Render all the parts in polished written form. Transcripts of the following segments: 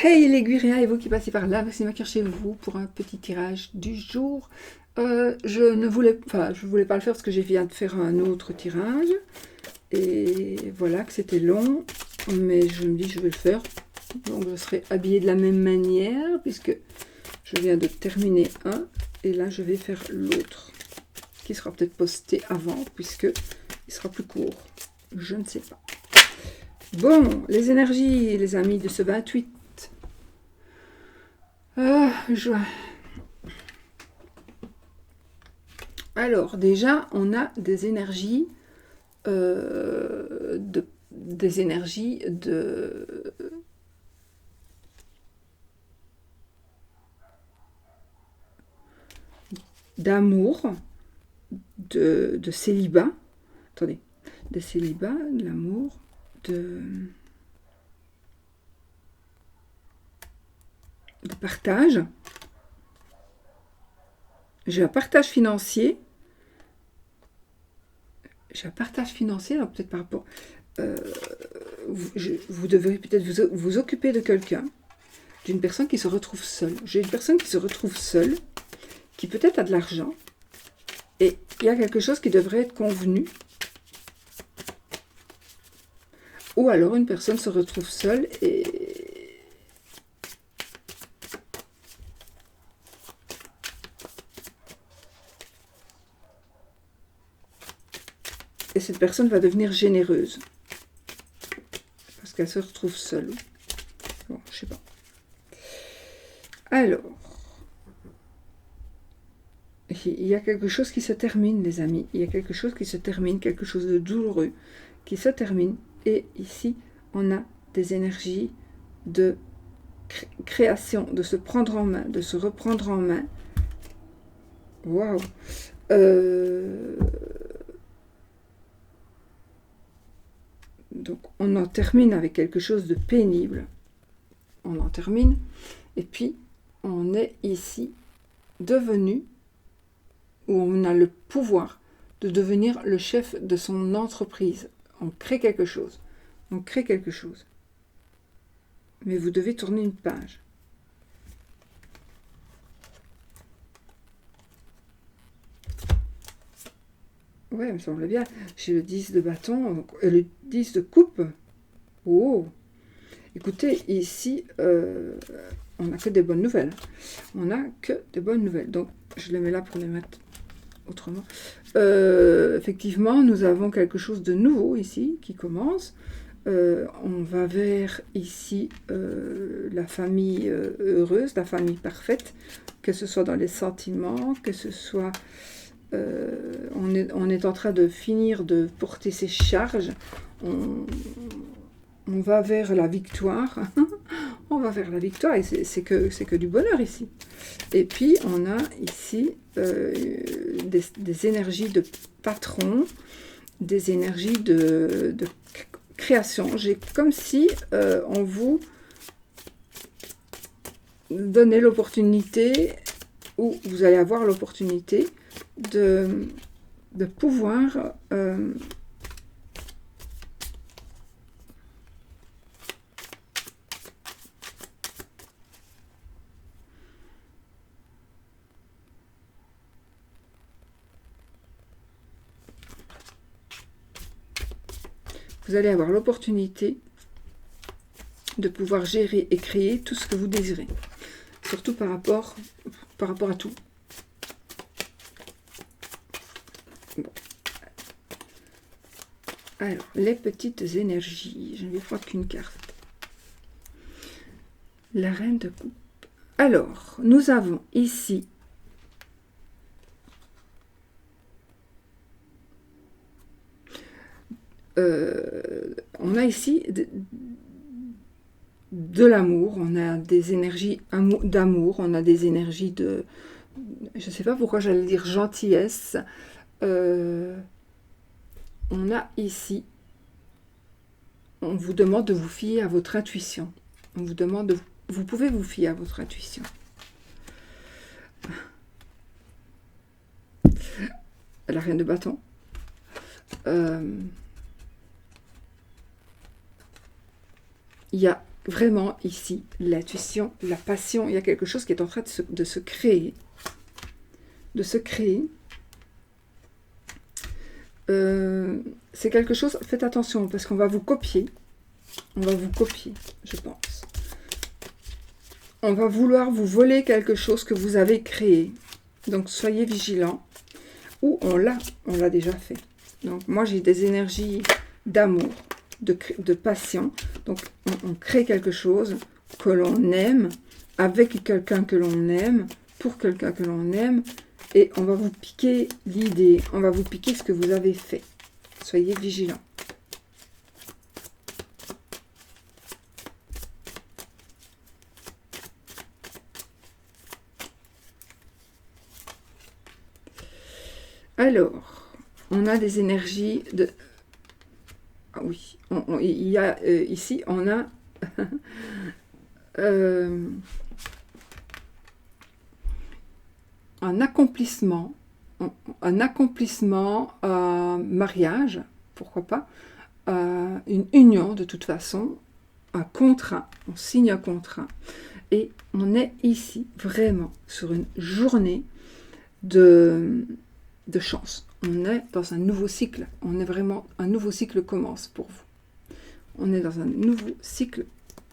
Hey les Guiria et vous qui passez par là, c'est Maquille chez vous pour un petit tirage du jour. Je voulais pas le faire parce que j'ai viens de faire un autre tirage. Et voilà que c'était long, mais je me dis je vais le faire. Donc je serai habillée de la même manière puisque je viens de terminer un. Et là je vais faire l'autre qui sera peut-être posté avant puisque il sera plus court. Je ne sais pas. Bon, les énergies les amis de ce 28 juin. Alors déjà, on a des énergies d'amour, de célibat. Attendez, de célibat, de l'amour, de partage. J'ai un partage financier. Alors peut-être par rapport... vous devrez peut-être vous occuper de quelqu'un, d'une personne qui se retrouve seule. J'ai une personne qui se retrouve seule, qui peut-être a de l'argent, et il y a quelque chose qui devrait être convenu. Ou alors une personne se retrouve seule et... Et cette personne va devenir généreuse. Parce qu'elle se retrouve seule. Bon, je sais pas. Alors. Il y a quelque chose qui se termine, les amis. Il y a quelque chose qui se termine, quelque chose de douloureux qui se termine. Et ici, on a des énergies de création, de se prendre en main, de se reprendre en main. Waouh! Donc, on en termine avec quelque chose de pénible. On en termine. Et puis, on est ici devenu, où on a le pouvoir de devenir le chef de son entreprise. On crée quelque chose. On crée quelque chose. Mais vous devez tourner une page. Ouais, il me semble bien. J'ai le 10 de bâton et le 10 de coupe. Oh! Écoutez, ici, on n'a que des bonnes nouvelles. On n'a que des bonnes nouvelles. Donc, je les mets là pour les mettre autrement. Effectivement, nous avons quelque chose de nouveau ici qui commence. On va vers ici la famille heureuse, la famille parfaite, que ce soit dans les sentiments, que ce soit... on est en train de finir de porter ses charges. On va vers la victoire. On va vers la victoire et c'est que du bonheur ici. Et puis on a ici des énergies de patron, des énergies de création. J'ai comme si on vous donnait l'opportunité, ou vous allez avoir l'opportunité de pouvoir vous allez avoir l'opportunité de pouvoir gérer et créer tout ce que vous désirez. Surtout par rapport à tout. Bon. Alors, les petites énergies. Je ne vais prendre qu'une carte. La reine de coupe. Alors, nous avons ici on a ici de l'amour, on a des énergies d'amour, on a des énergies de... Je ne sais pas pourquoi j'allais dire gentillesse. On a ici... On vous demande de vous fier à votre intuition. On vous demande de... Vous pouvez vous fier à votre intuition. La reine de bâton. Il y a vraiment ici, l'intuition, la passion, il y a quelque chose qui est en train de se créer. De se créer. C'est quelque chose, faites attention, parce qu'on va vous copier. On va vous copier, je pense. On va vouloir vous voler quelque chose que vous avez créé. Donc, soyez vigilants. Ou on l'a déjà fait. Donc, moi, j'ai des énergies d'amour, de passion. Donc, on crée quelque chose que l'on aime, avec quelqu'un que l'on aime, pour quelqu'un que l'on aime. Et on va vous piquer l'idée, on va vous piquer ce que vous avez fait. Soyez vigilants. Alors, on a des énergies de... Ah oui, il y a ici, on a... un accomplissement, mariage, pourquoi pas, une union de toute façon, un contrat, on signe un contrat, et on est ici vraiment sur une journée de chance. On est dans un nouveau cycle, on est vraiment, un nouveau cycle commence pour vous. On est dans un nouveau cycle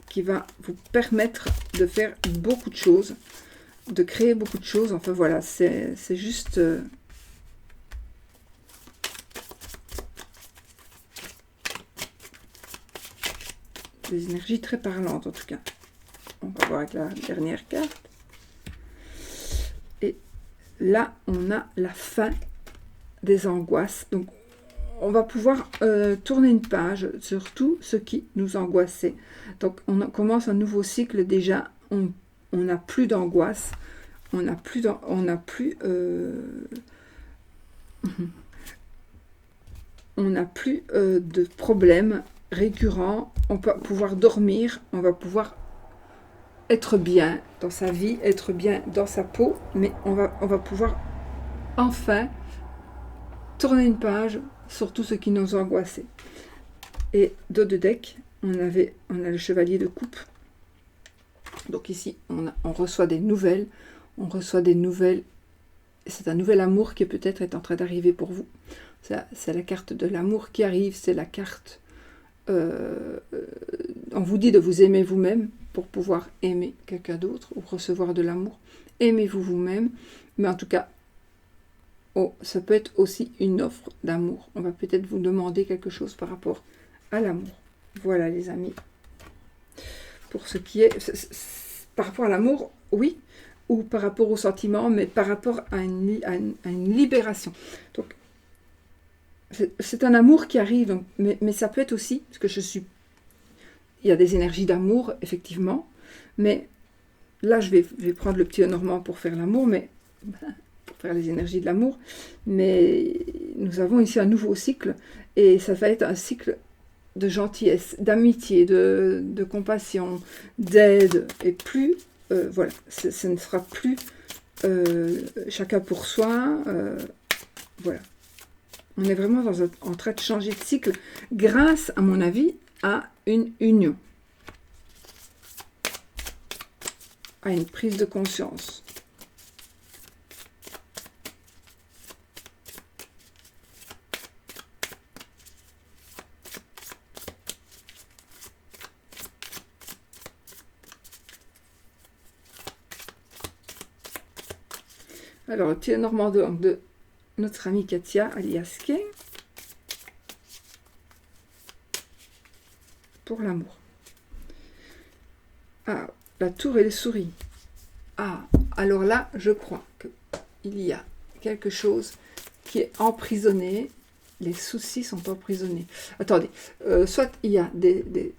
qui va vous permettre de faire beaucoup de choses, de créer beaucoup de choses. Enfin voilà, c'est juste... des énergies très parlantes en tout cas. On va voir avec la dernière carte. Et là, on a la fin des angoisses. Donc, on va pouvoir tourner une page sur tout ce qui nous angoissait. Donc, on commence un nouveau cycle déjà. On n'a plus d'angoisse. On n'a plus de problèmes récurrents. On va pouvoir dormir. On va pouvoir être bien dans sa vie, être bien dans sa peau. Mais on va pouvoir enfin tourner une page sur tout ce qui nous angoissait. Et dos de deck, on a le chevalier de coupe. Donc ici, on reçoit des nouvelles. On reçoit des nouvelles. C'est un nouvel amour qui peut-être est en train d'arriver pour vous. C'est la carte de l'amour qui arrive. C'est la carte... on vous dit de vous aimer vous-même pour pouvoir aimer quelqu'un d'autre ou recevoir de l'amour. Aimez-vous vous-même. Mais en tout cas, ça peut être aussi une offre d'amour. On va peut-être vous demander quelque chose par rapport à l'amour. Voilà les amis. Pour ce qui est... par rapport à l'amour, oui, ou par rapport au sentiment, mais par rapport à une libération. Donc, c'est un amour qui arrive, donc, mais ça peut être aussi, parce que il y a des énergies d'amour, effectivement, mais là, je vais prendre le petit Normand pour faire l'amour, mais... pour faire les énergies de l'amour, mais nous avons ici un nouveau cycle, et ça va être un cycle de gentillesse, d'amitié, de compassion, d'aide, et plus, voilà, ce ne sera plus chacun pour soi, voilà. On est vraiment en train de changer de cycle, grâce, à mon avis, à une union, à une prise de conscience. Alors, le petit Normand de notre amie Katia alias pour l'amour. Ah, la tour et les souris. Ah, alors là, je crois qu'il y a quelque chose qui est emprisonné. Les soucis sont emprisonnés. Attendez, soit il y a qu'il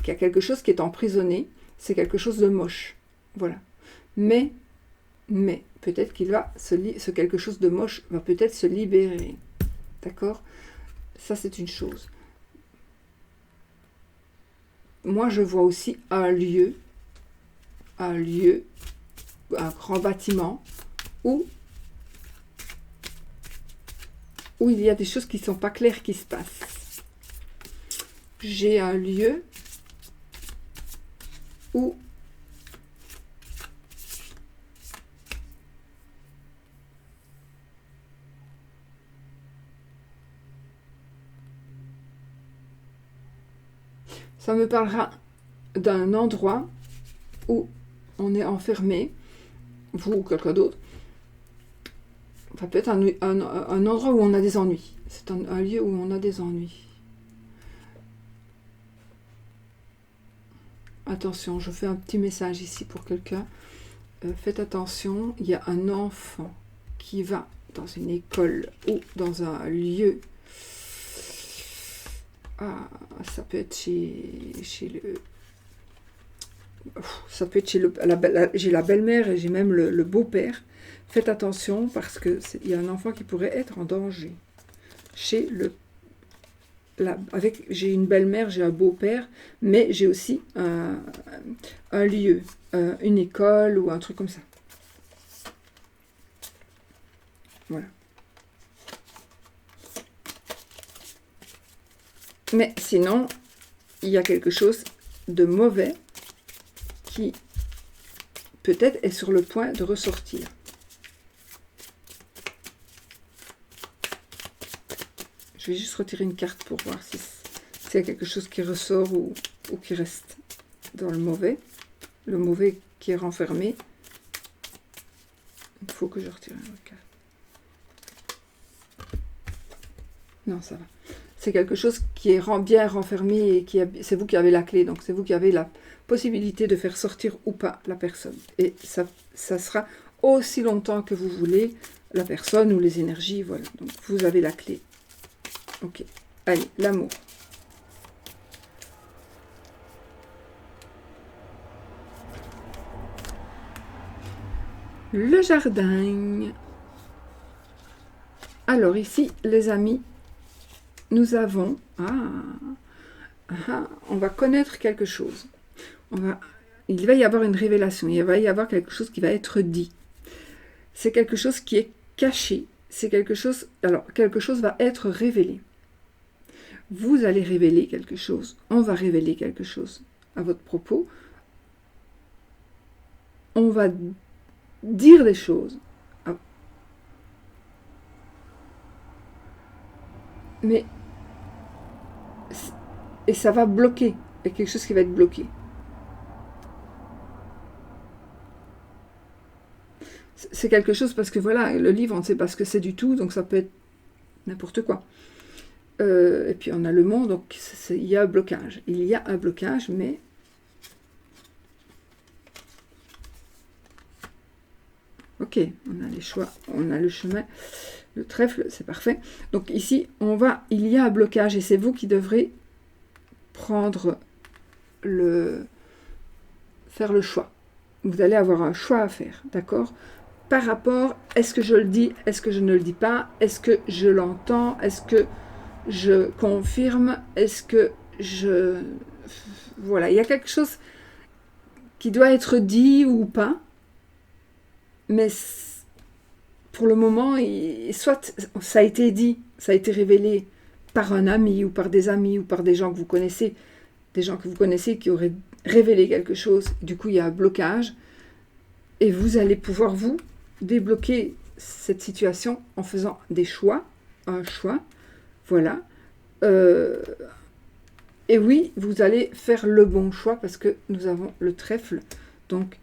y a quelque chose qui est emprisonné, c'est quelque chose de moche. Voilà. Mais peut-être qu'il va ce quelque chose de moche va peut-être se libérer. D'accord? Ça, c'est une chose. Moi, je vois aussi un lieu, un grand bâtiment où il y a des choses qui ne sont pas claires qui se passent. J'ai un lieu ou ça me parlera d'un endroit où on est enfermé, vous ou quelqu'un d'autre. Ça peut être un endroit où on a des ennuis. C'est un lieu où on a des ennuis. Attention, je fais un petit message ici pour quelqu'un. Faites attention, il y a un enfant qui va dans une école ou dans un lieu. Ah, ça peut être chez le... Ça peut être chez j'ai la belle-mère et j'ai même le beau-père. Faites attention parce que il y a un enfant qui pourrait être en danger. Chez le... j'ai une belle-mère, j'ai un beau-père, mais j'ai aussi un lieu, une école ou un truc comme ça. Voilà. Mais sinon, il y a quelque chose de mauvais qui peut-être est sur le point de ressortir. Je vais juste retirer une carte pour voir si c'est quelque chose qui ressort ou qui reste dans le mauvais. Le mauvais qui est renfermé. Il faut que je retire une autre carte. Non, ça va. C'est quelque chose qui est bien renfermé et c'est vous qui avez la clé. Donc c'est vous qui avez la possibilité de faire sortir ou pas la personne. Et ça sera aussi longtemps que vous voulez, la personne ou les énergies. Voilà. Donc vous avez la clé. Ok. Allez, l'amour. Le jardin. Alors ici, les amis, nous avons... on va connaître quelque chose. Il va y avoir une révélation. Il va y avoir quelque chose qui va être dit. C'est quelque chose qui est caché. C'est quelque chose... Alors, quelque chose va être révélé. Vous allez révéler quelque chose. On va révéler quelque chose à votre propos. On va dire des choses. Mais... Et ça va bloquer. Il y a quelque chose qui va être bloqué. C'est quelque chose parce que voilà, le livre, on ne sait pas ce que c'est du tout, donc ça peut être n'importe quoi. Et puis on a le monde, donc il y a un blocage. Il y a un blocage, mais... Ok, on a les choix, on a le chemin, le trèfle, c'est parfait. Donc ici, il y a un blocage et c'est vous qui devrez prendre faire le choix. Vous allez avoir un choix à faire, d'accord ? Par rapport, est-ce que je le dis, est-ce que je ne le dis pas, est-ce que je l'entends, est-ce que je confirme, est-ce que je... Voilà, il y a quelque chose qui doit être dit ou pas, mais pour le moment, soit ça a été dit, ça a été révélé par un ami ou par des amis ou par des gens que vous connaissez, qui auraient révélé quelque chose, du coup il y a un blocage, et vous allez pouvoir vous débloquer cette situation en faisant des choix, un choix, voilà. Et oui, vous allez faire le bon choix parce que nous avons le trèfle, donc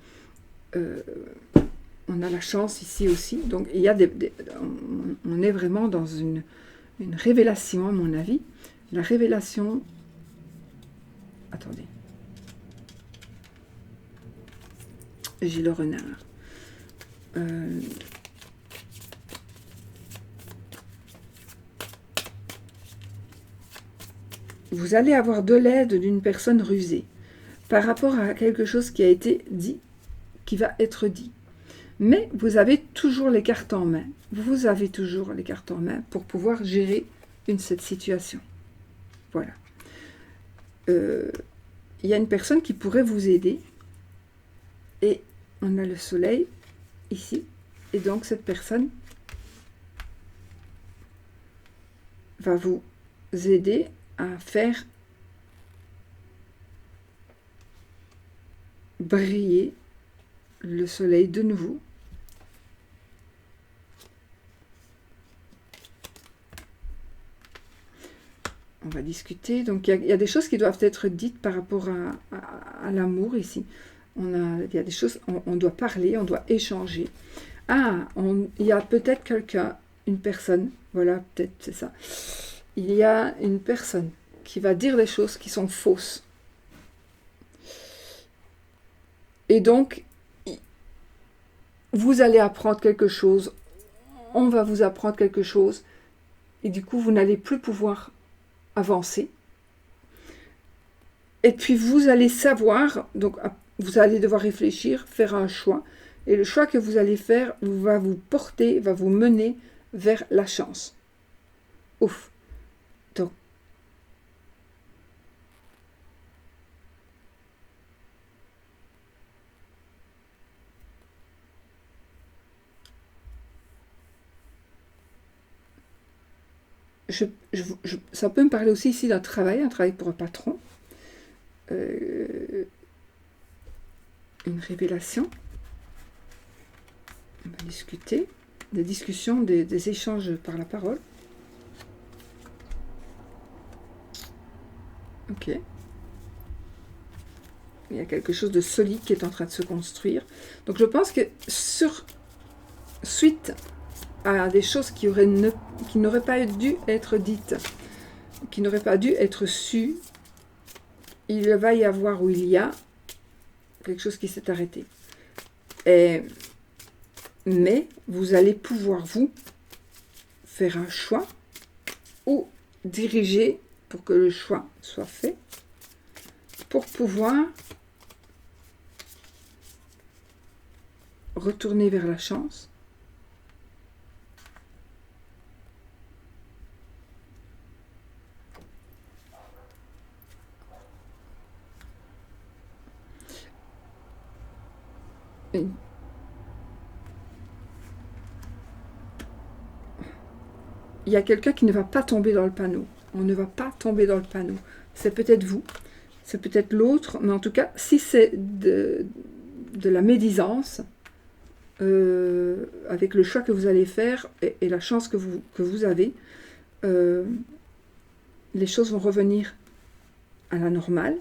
on a la chance ici aussi, donc il y a on est vraiment dans une révélation à mon avis, la révélation, attendez, j'ai le renard. Vous allez avoir de l'aide d'une personne rusée par rapport à quelque chose qui a été dit, qui va être dit. Mais vous avez toujours les cartes en main. Vous avez toujours les cartes en main pour pouvoir gérer cette situation. Voilà. Il y a une personne qui pourrait vous aider. Et on a le soleil ici. Et donc cette personne va vous aider à faire briller le soleil de nouveau. On va discuter. Donc, il y a des choses qui doivent être dites par rapport à l'amour ici. Il y a des choses, on doit parler, on doit échanger. Ah, il y a peut-être quelqu'un, une personne, voilà, peut-être c'est ça. Il y a une personne qui va dire des choses qui sont fausses. Et donc, vous allez apprendre quelque chose, on va vous apprendre quelque chose, et du coup, vous n'allez plus pouvoir avancer. Et puis, vous allez savoir, donc vous allez devoir réfléchir, faire un choix, et le choix que vous allez faire va vous porter, va vous mener vers la chance. Ouf. Donc, ça peut me parler aussi ici d'un travail, un travail pour un patron. Une révélation. On va discuter. Des discussions, des échanges par la parole. Ok. Il y a quelque chose de solide qui est en train de se construire. Donc je pense que suite à des choses qui n'auraient pas dû être dites, qui n'auraient pas dû être sues, il va y avoir, ou il y a, quelque chose qui s'est arrêté. Mais vous allez pouvoir, vous, faire un choix ou diriger pour que le choix soit fait, pour pouvoir retourner vers la chance. Il y a quelqu'un qui ne va pas tomber dans le panneau. On ne va pas tomber dans le panneau. C'est peut-être vous, c'est peut-être l'autre, mais en tout cas, si c'est de la médisance, avec le choix que vous allez faire et la chance que vous avez, les choses vont revenir à la normale.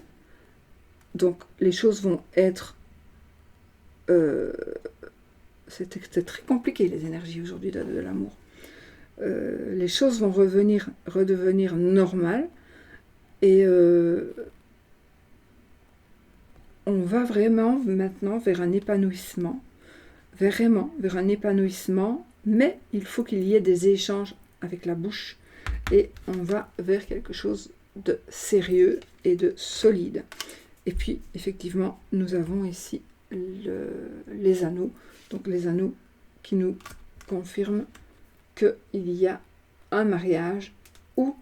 Donc, les choses vont être... c'est très compliqué, les énergies aujourd'hui de l'amour. Les choses vont redevenir normales et on va vraiment maintenant vers un épanouissement, vraiment vers un épanouissement, mais il faut qu'il y ait des échanges avec la bouche et on va vers quelque chose de sérieux et de solide. Et puis effectivement nous avons ici les anneaux, donc les anneaux qui nous confirment qu'il y a un mariage où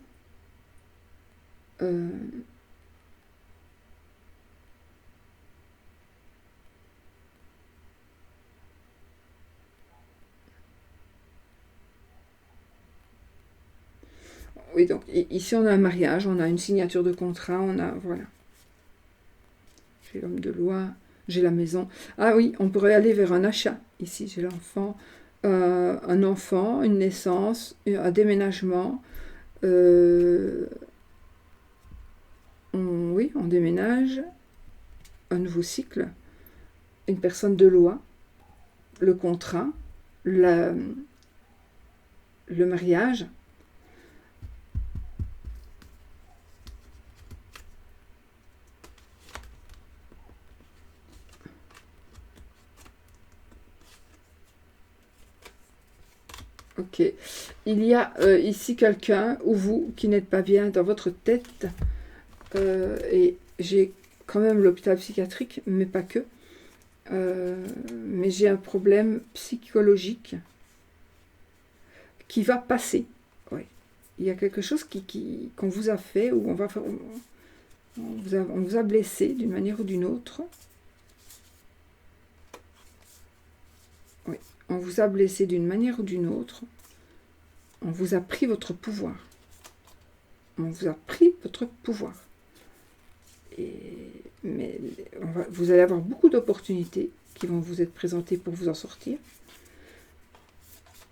oui, donc ici on a un mariage, on a une signature de contrat, on a, voilà. J'ai l'homme de loi, j'ai la maison. Ah oui, on pourrait aller vers un achat. Ici j'ai l'enfant, un enfant, une naissance, un déménagement. Oui, on déménage, un nouveau cycle, une personne de loi, le contrat, le mariage. Ok. Il y a ici quelqu'un, ou vous, qui n'êtes pas bien dans votre tête. Et j'ai quand même l'hôpital psychiatrique, mais pas que. Mais j'ai un problème psychologique qui va passer. Ouais. Il y a quelque chose qu'on vous a fait, ou on vous a blessé d'une manière ou d'une autre. Oui. On vous a blessé d'une manière ou d'une autre. On vous a pris votre pouvoir. On vous a pris votre pouvoir. Mais vous allez avoir beaucoup d'opportunités qui vont vous être présentées pour vous en sortir.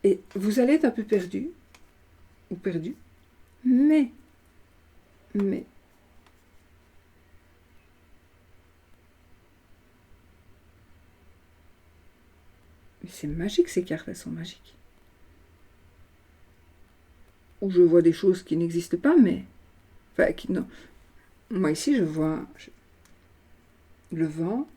Et vous allez être un peu perdu, ou perdu, mais c'est magique, ces cartes, elles sont magiques. Ou je vois des choses qui n'existent pas, mais... Enfin, non. Moi, ici, je vois le vent.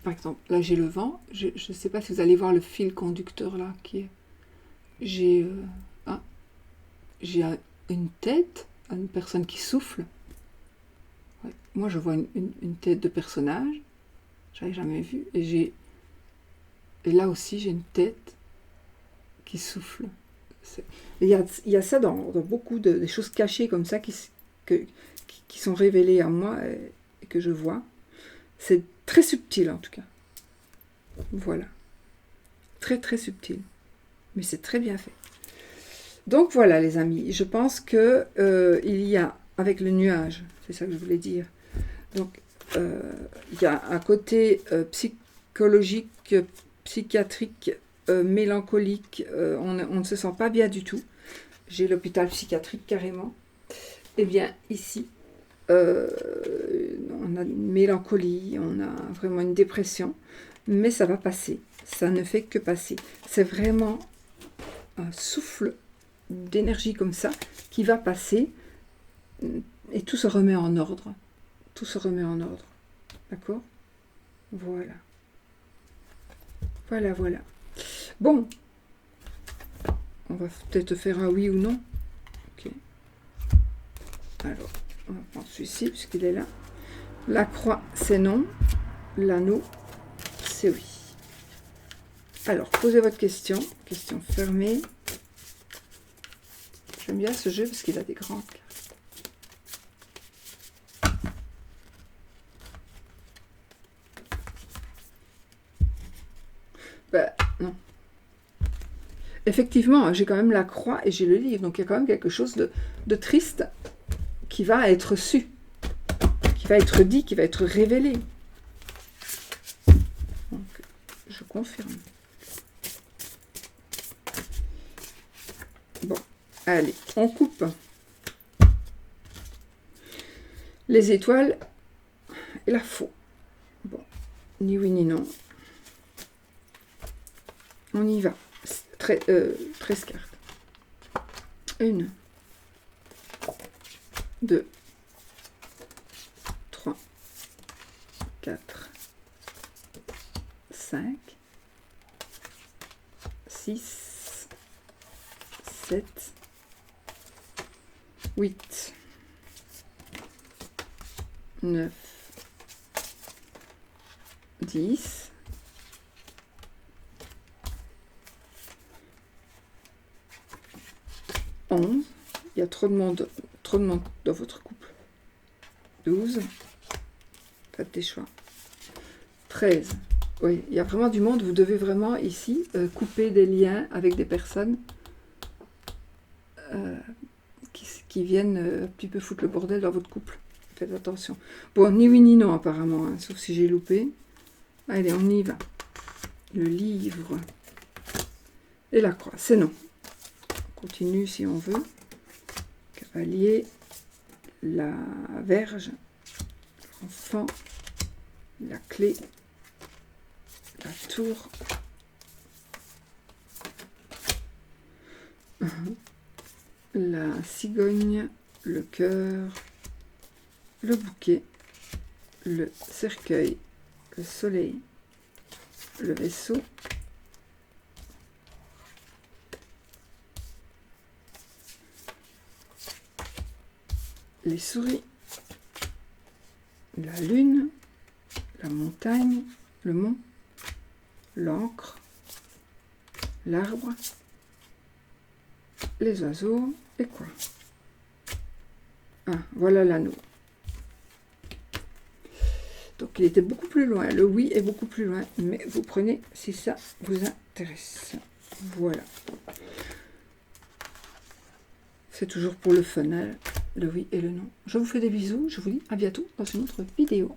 Par exemple, là, j'ai le vent. Je ne sais pas si vous allez voir le fil conducteur, là, qui est... J'ai une tête, une personne qui souffle. Ouais. Moi, je vois une tête de personnage. J'avais jamais vu. Et là aussi, j'ai une tête qui souffle. Il y a ça dans beaucoup des choses cachées comme ça qui sont révélées à moi et que je vois. C'est très subtil en tout cas. Voilà. Très très subtil. Mais c'est très bien fait. Donc voilà les amis. Je pense que il y a, avec le nuage, c'est ça que je voulais dire. Donc il y a un côté psychologique, psychiatrique, mélancolique, on ne se sent pas bien du tout. J'ai l'hôpital psychiatrique carrément. Eh bien ici, on a une mélancolie, on a vraiment une dépression, mais ça va passer. Ça ne fait que passer. C'est vraiment un souffle d'énergie comme ça qui va passer et tout se remet en ordre. Tout se remet en ordre. D'accord ? Voilà. Voilà, voilà. Bon. On va peut-être faire un oui ou non. Ok. Alors, on va prendre celui-ci puisqu'il est là. La croix, c'est non. L'anneau, c'est oui. Alors, posez votre question. Question fermée. J'aime bien ce jeu parce qu'il a des grandes cartes. Ben, non. Effectivement, j'ai quand même la croix et j'ai le livre. Donc, il y a quand même quelque chose de triste qui va être su, qui va être dit, qui va être révélé. Donc, je confirme. Bon, allez, on coupe. Les étoiles et la faux. Bon, ni oui ni non. On y va. 13 cartes. 1, 2, 3, 4, 5, 6, 7, 8, 9, 10, 11, il y a trop de monde dans votre couple. 12, faites des choix. 13, oui, il y a vraiment du monde, vous devez vraiment ici couper des liens avec des personnes qui viennent un petit peu foutre le bordel dans votre couple. Faites attention. Bon, ni oui ni non apparemment, hein, sauf si j'ai loupé. Allez, on y va. Le livre et la croix, c'est non. Continue si on veut. Cavalier, la verge, l'enfant, la clé, la tour, la cigogne, le cœur, le bouquet, le cercueil, le soleil, le vaisseau, les souris, la lune, la montagne, le mont, l'encre, l'arbre, les oiseaux et quoi? Ah, voilà l'anneau. Donc il était beaucoup plus loin, le oui est beaucoup plus loin, mais vous prenez si ça vous intéresse. Voilà. C'est toujours pour le fun, hein, le oui et le non. Je vous fais des bisous. Je vous dis à bientôt dans une autre vidéo.